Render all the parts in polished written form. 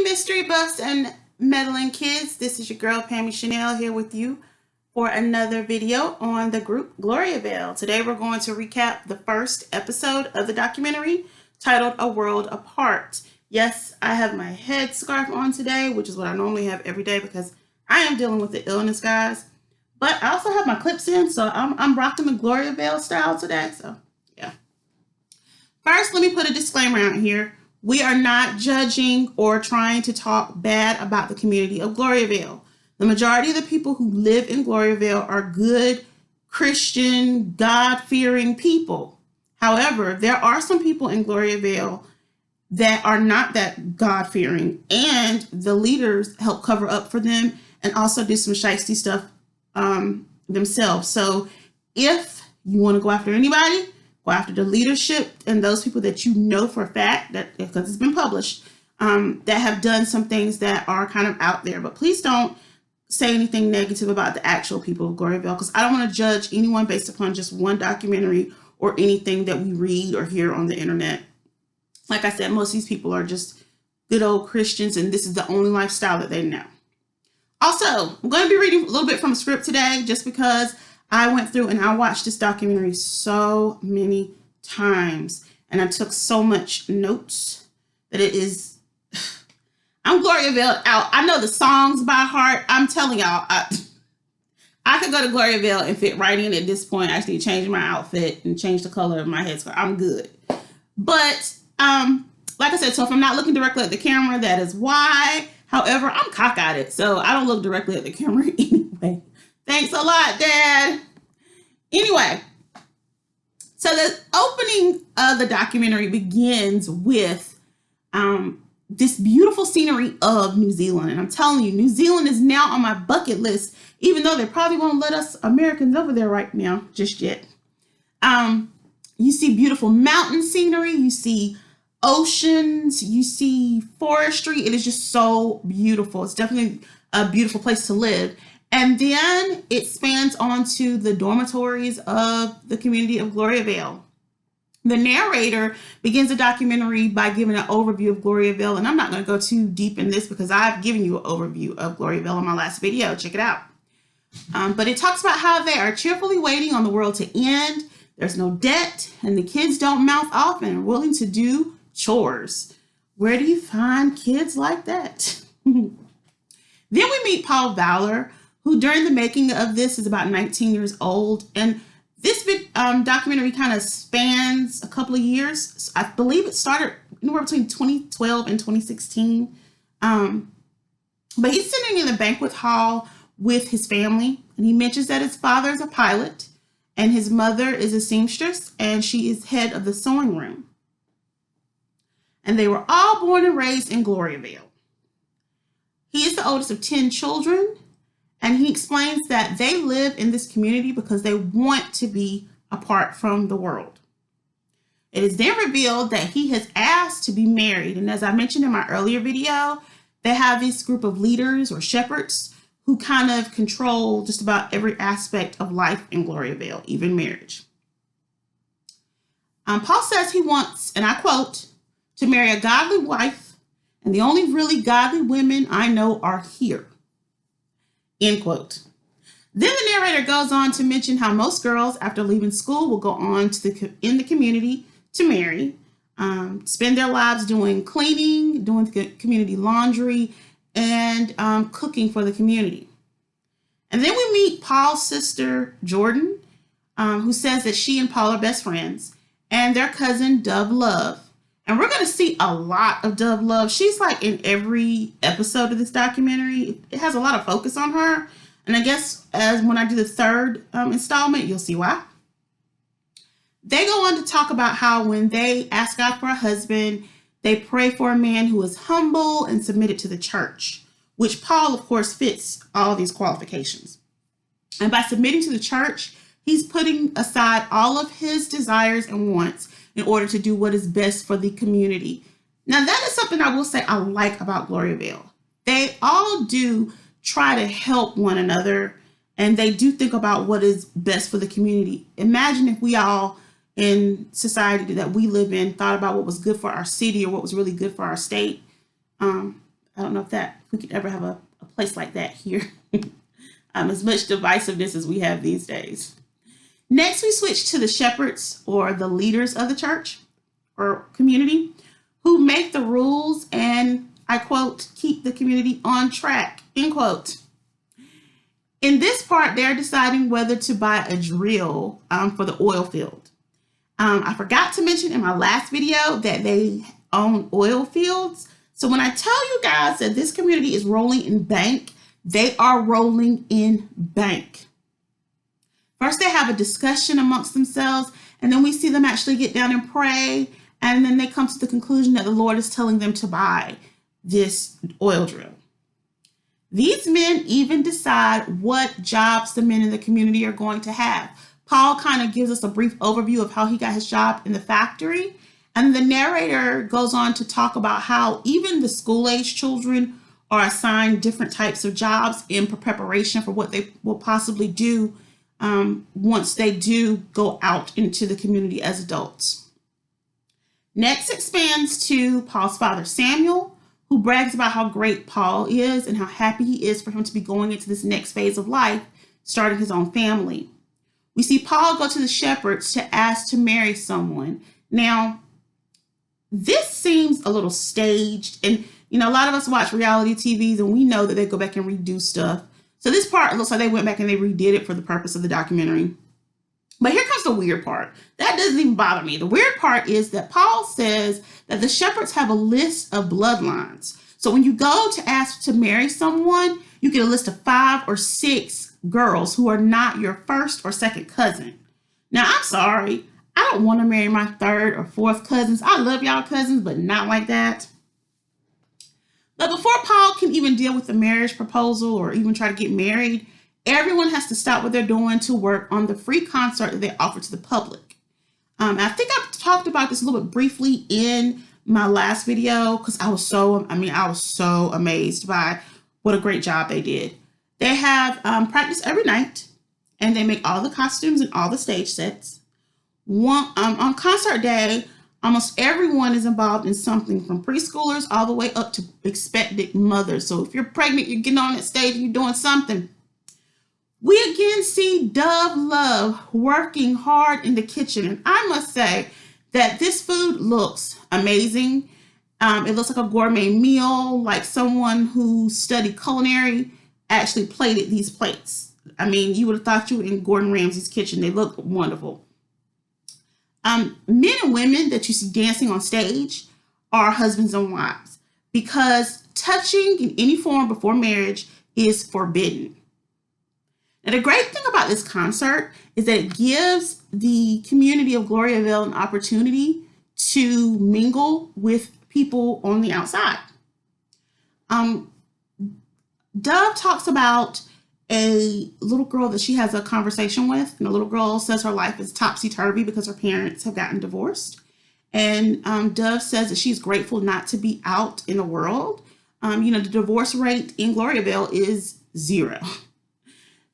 mystery buffs and meddling kids. This is your girl Pammy Chanel here with you for another video on the group Gloriavale. Today we're going to recap the first episode of the documentary titled A World Apart. Yes, I have my headscarf on today, which is what I normally have every day because I am dealing with the illness, guys. But I also have my clips in, so I'm rocking the Gloriavale style today. So yeah. First, let me put a disclaimer out here. We are not judging or trying to talk bad about the community of Gloriavale. The majority of the people who live in Gloriavale are good, Christian, God-fearing people. However, there are some people in Gloriavale that are not that God-fearing, and the leaders help cover up for them and also do some shiesty stuff themselves. So if you want to go after anybody, go after the leadership and those people that you know for a fact, that because it's been published, that have done some things that are kind of out there. But please don't say anything negative about the actual people of Gloriavale, because I don't want to judge anyone based upon just one documentary or anything that we read or hear on the internet. Like I said, most of these people are just good old Christians, and this is the only lifestyle that they know. Also, I'm going to be reading a little bit from a script today just because I went through and I watched this documentary so many times and I took so much notes that it is, I'm Gloriavale out. I know the songs by heart. I'm telling y'all, I could go to Gloriavale and fit right in at this point. I actually change my outfit and change the color of my headscarf. I'm good. But like I said, so if I'm not looking directly at the camera, that is why. However, I'm cockeyed, so I don't look directly at the camera anyway. Thanks a lot, Dad. Anyway, so the opening of the documentary begins with this beautiful scenery of New Zealand. And I'm telling you, New Zealand is now on my bucket list, even though they probably won't let us Americans over there right now, just yet. You see beautiful mountain scenery, you see oceans, you see forestry. It is just so beautiful. It's definitely a beautiful place to live. And then it spans onto the dormitories of the community of Gloriavale. The narrator begins the documentary by giving an overview of Gloriavale, and I'm not going to go too deep in this because I've given you an overview of Gloriavale in my last video. Check it out. But it talks about how they are cheerfully waiting on the world to end. There's no debt, and the kids don't mouth off and are willing to do chores. Where do you find kids like that? Then we meet Paul Valor, who during the making of this is about 19 years old. And this documentary kind of spans a couple of years. I believe it started anywhere between 2012 and 2016. But he's sitting in the banquet hall with his family, and he mentions that his father is a pilot and his mother is a seamstress, and she is head of the sewing room. And they were all born and raised in Gloriavale. He is the oldest of 10 children, and he explains that they live in this community because they want to be apart from the world. It is then revealed that he has asked to be married, and as I mentioned in my earlier video, they have this group of leaders or shepherds who kind of control just about every aspect of life in Gloriavale, even marriage. Paul says he wants, and I quote, to marry a godly wife, and the only really godly women I know are here. End quote. Then the narrator goes on to mention how most girls, after leaving school, will go on to in the community to marry, spend their lives doing cleaning, doing community laundry, and cooking for the community. And then we meet Paul's sister, Jordan, who says that she and Paul are best friends, and their cousin, Dove Love. And we're going to see a lot of Dove Love. She's like in every episode of this documentary. It has a lot of focus on her. And I guess as when I do the third installment, you'll see why. They go on to talk about how when they ask God for a husband, they pray for a man who is humble and submitted to the church, which Paul, of course, fits all these qualifications. And by submitting to the church, he's putting aside all of his desires and wants in order to do what is best for the community. Now, that is something I will say I like about Gloriavale. They all do try to help one another, and they do think about what is best for the community. Imagine if we all in society that we live in thought about what was good for our city or what was really good for our state. I don't know if we could ever have a place like that here. As much divisiveness as we have these days. Next, we switch to the shepherds, or the leaders of the church or community, who make the rules and, I quote, keep the community on track, end quote. In this part, they're deciding whether to buy a drill for the oil field. I forgot to mention in my last video that they own oil fields. So when I tell you guys that this community is rolling in bank, they are rolling in bank. First, they have a discussion amongst themselves, and then we see them actually get down and pray, and then they come to the conclusion that the Lord is telling them to buy this oil drill. These men even decide what jobs the men in the community are going to have. Paul kind of gives us a brief overview of how he got his job in the factory, and the narrator goes on to talk about how even the school-age children are assigned different types of jobs in preparation for what they will possibly do once they do go out into the community as adults. Next expands to Paul's father, Samuel, who brags about how great Paul is and how happy he is for him to be going into this next phase of life, starting his own family. We see Paul go to the shepherds to ask to marry someone. Now, this seems a little staged, and a lot of us watch reality TVs and we know that they go back and redo stuff. So this part looks like they went back and they redid it for the purpose of the documentary. But here comes the weird part. That doesn't even bother me. The weird part is that Paul says that the shepherds have a list of bloodlines. So when you go to ask to marry someone, you get a list of 5 or 6 girls who are not your first or second cousin. Now, I'm sorry. I don't want to marry my 3rd or 4th cousins. I love y'all cousins, but not like that. But before Paul can even deal with the marriage proposal or even try to get married, everyone has to stop what they're doing to work on the free concert that they offer to the public. I think I talked about this a little bit briefly in my last video because I was so amazed by what a great job they did. They have practice every night, and they make all the costumes and all the stage sets. On concert day, almost everyone is involved in something, from preschoolers all the way up to expectant mothers. So if you're pregnant, you're getting on that stage and you're doing something. We again see Dove Love working hard in the kitchen. And I must say that this food looks amazing. It looks like a gourmet meal, like someone who studied culinary actually plated these plates. I mean, you would have thought you were in Gordon Ramsay's kitchen. They look wonderful. Men and women that you see dancing on stage are husbands and wives, because touching in any form before marriage is forbidden. Now, the great thing about this concert is that it gives the community of Gloriavale an opportunity to mingle with people on the outside. Dove talks about a little girl that she has a conversation with, and the little girl says her life is topsy-turvy because her parents have gotten divorced. And Dove says that she's grateful not to be out in the world. The divorce rate in Gloriavale is 0.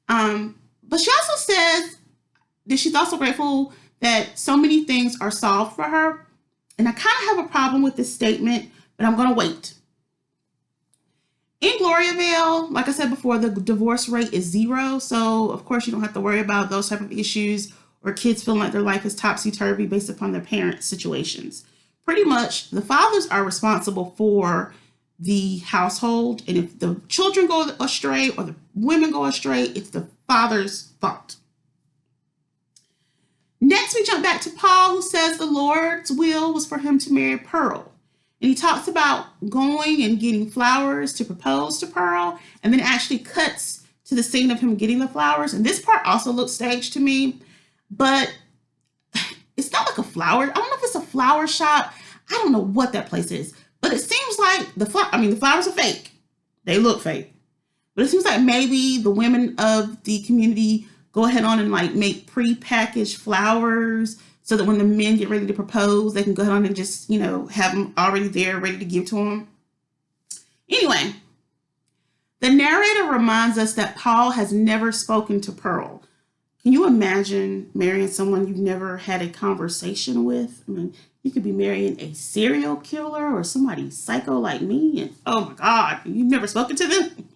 But she also says that she's also grateful that so many things are solved for her. And I kind of have a problem with this statement, but I'm going to wait. In Gloriavale, like I said before, the divorce rate is 0. So, of course, you don't have to worry about those type of issues or kids feeling like their life is topsy-turvy based upon their parents' situations. Pretty much, the fathers are responsible for the household. And if the children go astray or the women go astray, it's the father's fault. Next, we jump back to Paul, who says the Lord's will was for him to marry Pearl. And he talks about going and getting flowers to propose to Pearl, and then actually cuts to the scene of him getting the flowers. And this part also looks staged to me, but it's not like a flower. I don't know if it's a flower shop. I don't know what that place is, but it seems like the flowers are fake. They look fake, but it seems like maybe the women of the community go ahead on and make pre-packaged flowers so that when the men get ready to propose, they can go ahead on and just, have them already there, ready to give to them. Anyway, the narrator reminds us that Paul has never spoken to Pearl. Can you imagine marrying someone you've never had a conversation with? I mean, you could be marrying a serial killer or somebody psycho like me, and oh my God, you've never spoken to them?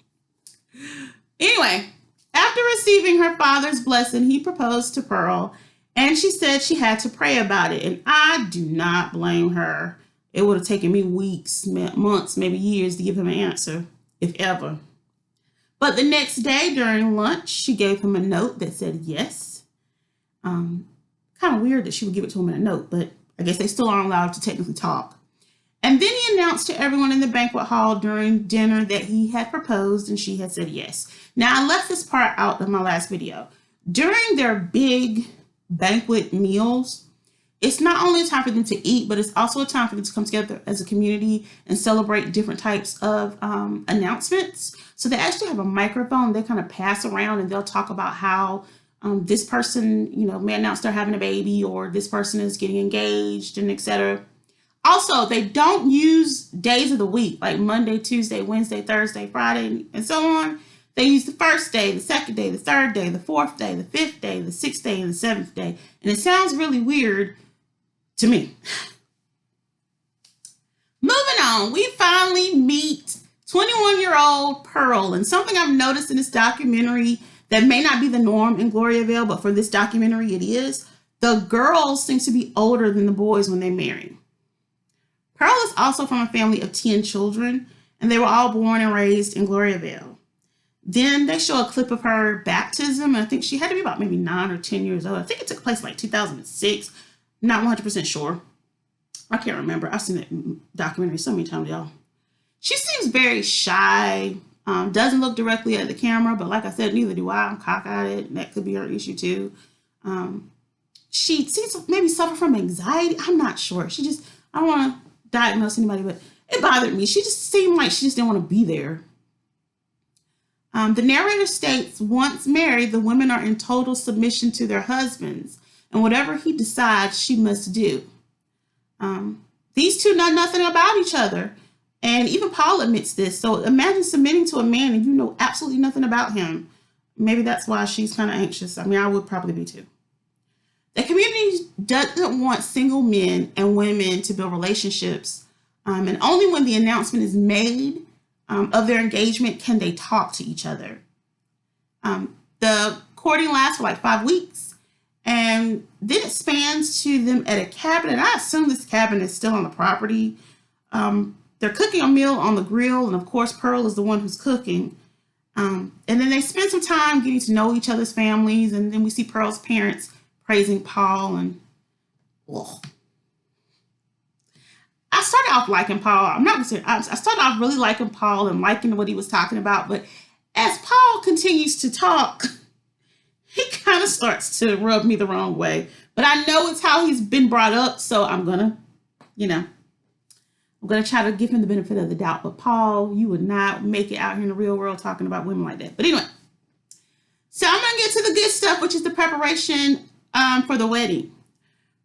Anyway, after receiving her father's blessing, he proposed to Pearl, and she said she had to pray about it, and I do not blame her. It would have taken me weeks, months, maybe years to give him an answer, if ever. But the next day during lunch, she gave him a note that said yes. Kind of weird that she would give it to him in a note, but I guess they still aren't allowed to technically talk. And then he announced to everyone in the banquet hall during dinner that he had proposed and she had said yes. Now, I left this part out of my last video. During their big banquet meals, it's not only a time for them to eat, but it's also a time for them to come together as a community and celebrate different types of announcements. So they actually have a microphone they kind of pass around, and they'll talk about how this person, may announce they're having a baby, or this person is getting engaged, and etc. Also, they don't use days of the week like Monday, Tuesday, Wednesday, Thursday, Friday, and so on. They use the first day, the second day, the third day, the fourth day, the fifth day, the sixth day, and the seventh day. And it sounds really weird to me. Moving on, we finally meet 21-year-old Pearl. And something I've noticed in this documentary that may not be the norm in Gloriavale, but for this documentary it is, the girls seem to be older than the boys when they marry. Pearl is also from a family of 10 children, and they were all born and raised in Gloriavale. Then they show a clip of her baptism, and I think she had to be about maybe 9 or 10 years old. I think it took place like 2006. Not 100% sure. I can't remember. I've seen that documentary so many times, y'all. She seems very shy, doesn't look directly at the camera, but like I said, neither do I. I'm cockeyed, and that could be her issue too. She seems to maybe suffer from anxiety. I'm not sure. I don't want to diagnose anybody, but it bothered me. She just seemed like she just didn't want to be there. The narrator states, once married, the women are in total submission to their husbands, and whatever he decides, she must do. These two know nothing about each other, and even Paul admits this. So imagine submitting to a man and you know absolutely nothing about him. Maybe that's why she's kind of anxious. I mean, I would probably be too. The community doesn't want single men and women to build relationships, and only when the announcement is made of their engagement can they talk to each other. The courting lasts for like 5 weeks, and then it spans to them at a cabin, and I assume this cabin is still on the property. They're cooking a meal on the grill, and of course Pearl is the one who's cooking. And then they spend some time getting to know each other's families, and then we see Pearl's parents praising Paul, and I started off liking Paul. I'm not gonna say I started off really liking Paul and liking what he was talking about, but as Paul continues to talk, he kind of starts to rub me the wrong way. But I know it's how he's been brought up, so I'm gonna try to give him the benefit of the doubt. But Paul, you would not make it out here in the real world talking about women like that. But anyway, so I'm gonna get to the good stuff, which is the preparation for the wedding.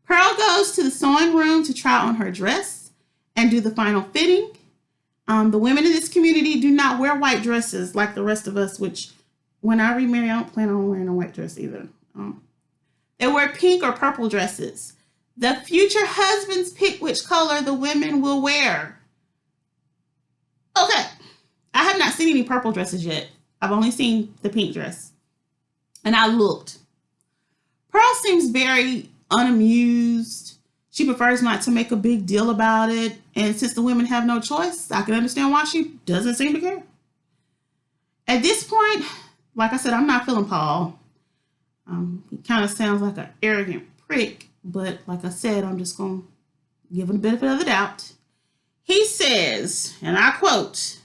Pearl goes to the sewing room to try on her dress and do the final fitting. The women in this community do not wear white dresses like the rest of us, which when I remarry, I don't plan on wearing a white dress either. They wear pink or purple dresses. The future husbands pick which color the women will wear. Okay, I have not seen any purple dresses yet. I've only seen the pink dress. And I looked. Pearl seems very unamused. She prefers not to make a big deal about it. And since the women have no choice, I can understand why she doesn't seem to care. At this point, like I said, I'm not feeling Paul. He kind of sounds like an arrogant prick. But like I said, I'm just going to give him the benefit of the doubt. He says, and I quote,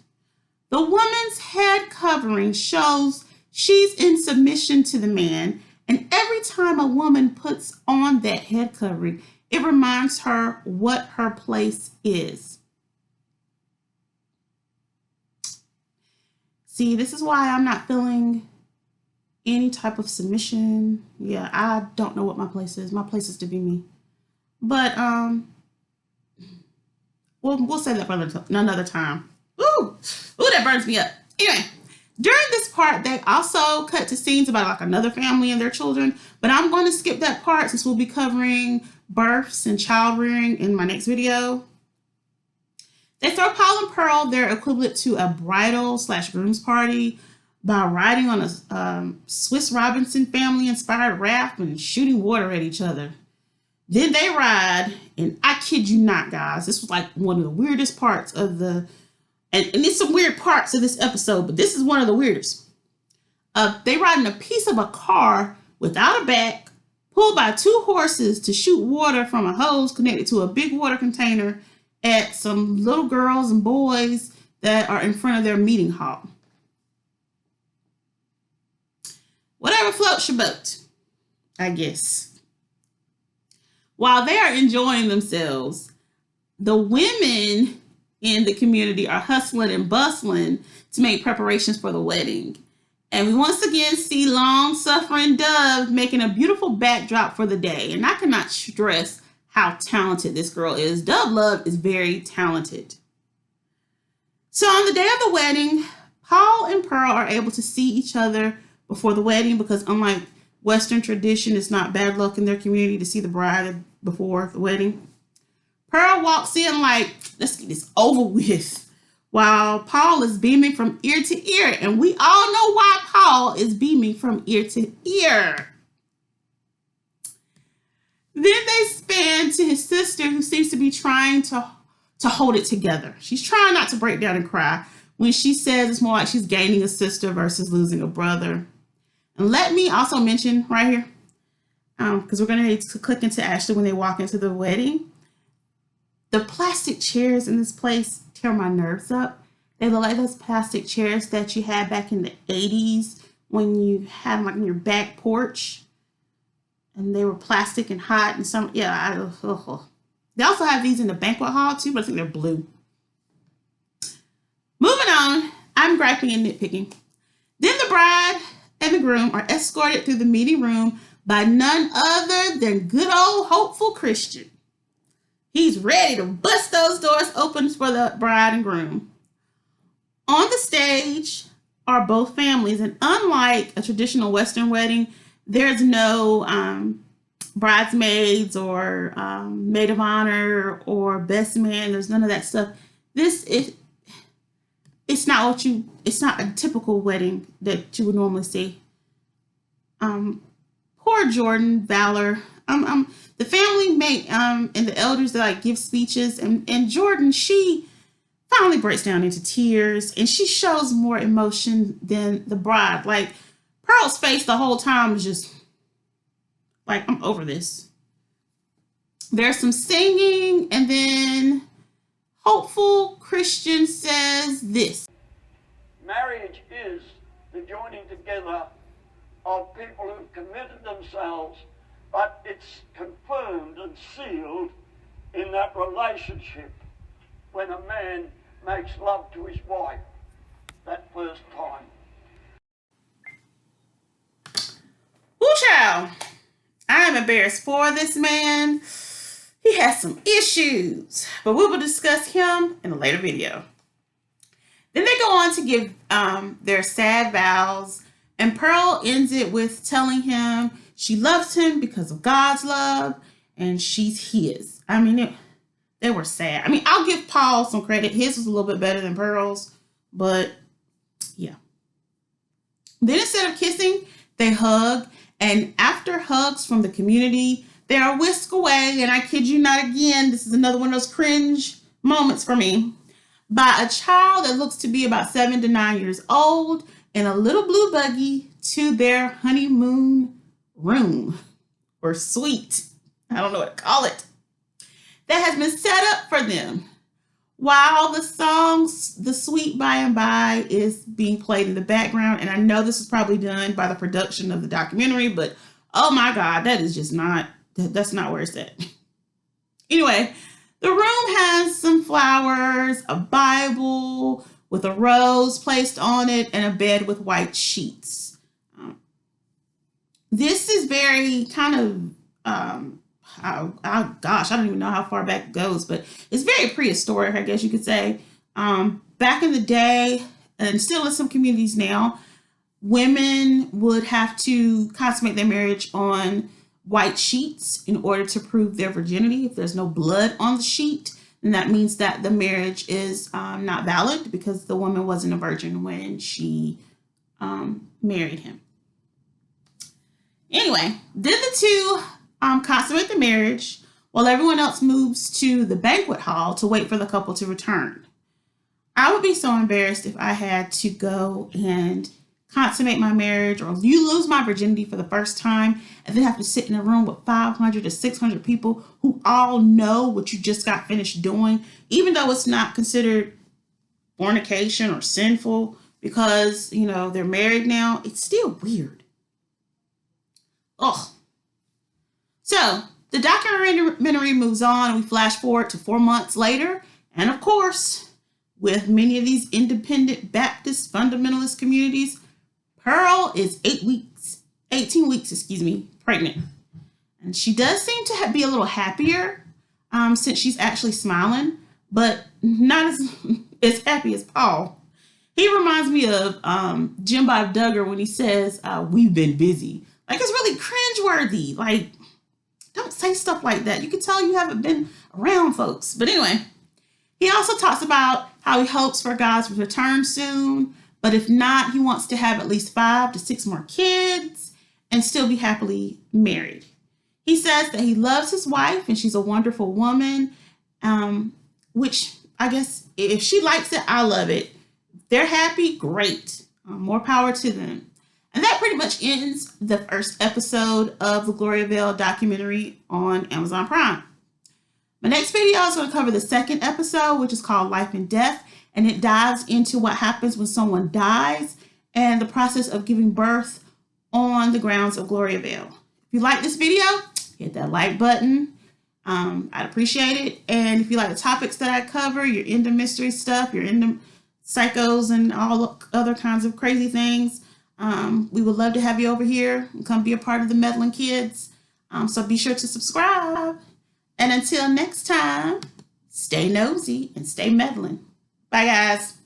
"The woman's head covering shows she's in submission to the man. And every time a woman puts on that head covering, it reminds her what her place is." See, this is why I'm not feeling any type of submission. Yeah, I don't know what my place is. My place is to be me. But we'll say that for another time. Ooh, that burns me up. Anyway, During this part, they also cut to scenes about like another family and their children, but I'm going to skip that part since we'll be covering births and child rearing in my next video. They throw Paul and Pearl their equivalent to a bridal/groom's party by riding on a Swiss Robinson family-inspired raft and shooting water at each other. Then they ride, and I kid you not, guys, this was like one of the weirdest parts of the, and there's some weird parts of this episode, but this is one of the weirdest. They ride in a piece of a car without a back, pulled by 2 horses to shoot water from a hose connected to a big water container at some little girls and boys that are in front of their meeting hall. Whatever floats your boat, I guess. While they are enjoying themselves, the women in the community are hustling and bustling to make preparations for the wedding. And we once again see long-suffering Dove making a beautiful backdrop for the day. And I cannot stress how talented this girl is. Dove Love is very talented. So on the day of the wedding, Paul and Pearl are able to see each other before the wedding because unlike Western tradition, it's not bad luck in their community to see the bride before the wedding. Pearl walks in like, let's get this over with, while Paul is beaming from ear to ear. And we all know why Paul is beaming from ear to ear. Then they span to his sister, who seems to be trying to hold it together. She's trying not to break down and cry when she says it's more like she's gaining a sister versus losing a brother. And let me also mention right here, because we're going to need to click into Ashley when they walk into the wedding. The plastic chairs in this place tear my nerves up. They look like those plastic chairs that you had back in the 80s when you had them like in your back porch. And they were plastic and hot and some, yeah. They also have these in the banquet hall too, but I think they're blue. Moving on, I'm griping and nitpicking. Then the bride and the groom are escorted through the meeting room by none other than good old hopeful Christian. He's ready to bust those doors open for the bride and groom. On the stage are both families, and unlike a traditional Western wedding, there's no bridesmaids or maid of honor or best man. There's none of that stuff. It's not a typical wedding that you would normally see. Poor Jordan Valor. The family mate and the elders that like give speeches, and Jordan, she finally breaks down into tears, and she shows more emotion than the bride. Like Pearl's face the whole time was just like, I'm over this. There's some singing, and then hopeful Christian says this. Marriage is the joining together of people who've committed themselves, but it's confirmed and sealed in that relationship when a man makes love to his wife that first time. Woo child, I am embarrassed for this man. He has some issues, but we will discuss him in a later video. Then they go on to give their sad vows, and Pearl ends it with telling him she loves him because of God's love, and she's his. I mean, they were sad. I mean, I'll give Paul some credit. His was a little bit better than Pearl's, but yeah. Then instead of kissing, they hug, and after hugs from the community, they are whisked away, and I kid you not again, this is another one of those cringe moments for me, by a child that looks to be about 7 to 9 years old in a little blue buggy to their honeymoon room or suite. I don't know what to call it. That has been set up for them while the song The Sweet By and By is being played in the background. And I know this is probably done by the production of the documentary, but oh my God, that is just not, that's not where it's at. Anyway, the room has some flowers, a Bible with a rose placed on it, and a bed with white sheets. This is very kind of, gosh, I don't even know how far back it goes, but it's very prehistoric, I guess you could say. Back in the day, and still in some communities now, women would have to consummate their marriage on white sheets in order to prove their virginity. If there's no blood on the sheet, then that means that the marriage is not valid because the woman wasn't a virgin when she married him. Anyway, then the two consummate the marriage while everyone else moves to the banquet hall to wait for the couple to return. I would be so embarrassed if I had to go and consummate my marriage or you lose my virginity for the first time and then have to sit in a room with 500 to 600 people who all know what you just got finished doing, even though it's not considered fornication or sinful because, you know, they're married now. It's still weird. Ugh. So the documentary moves on and we flash forward to 4 months later. And of course, with many of these independent Baptist fundamentalist communities, Pearl is 18 weeks, pregnant. And she does seem to be a little happier since she's actually smiling, but not as happy as Paul. He reminds me of Jim Bob Duggar when he says, we've been busy. Like, it's really cringeworthy. Like, don't say stuff like that. You can tell you haven't been around folks. But anyway, he also talks about how he hopes for God's return soon. But if not, he wants to have at least 5 to 6 more kids and still be happily married. He says that he loves his wife and she's a wonderful woman, which I guess if she likes it, I love it. They're happy, great. More power to them. And that pretty much ends the first episode of the Gloriavale documentary on Amazon Prime. My next video is going to cover the second episode, which is called Life and Death. And it dives into what happens when someone dies and the process of giving birth on the grounds of Gloriavale. If you like this video, hit that like button. I'd appreciate it. And if you like the topics that I cover, you're into mystery stuff, you're into psychos and all other kinds of crazy things, we would love to have you over here and come be a part of the Meddling Kids. So be sure to subscribe. And until next time, stay nosy and stay meddling. Bye, guys.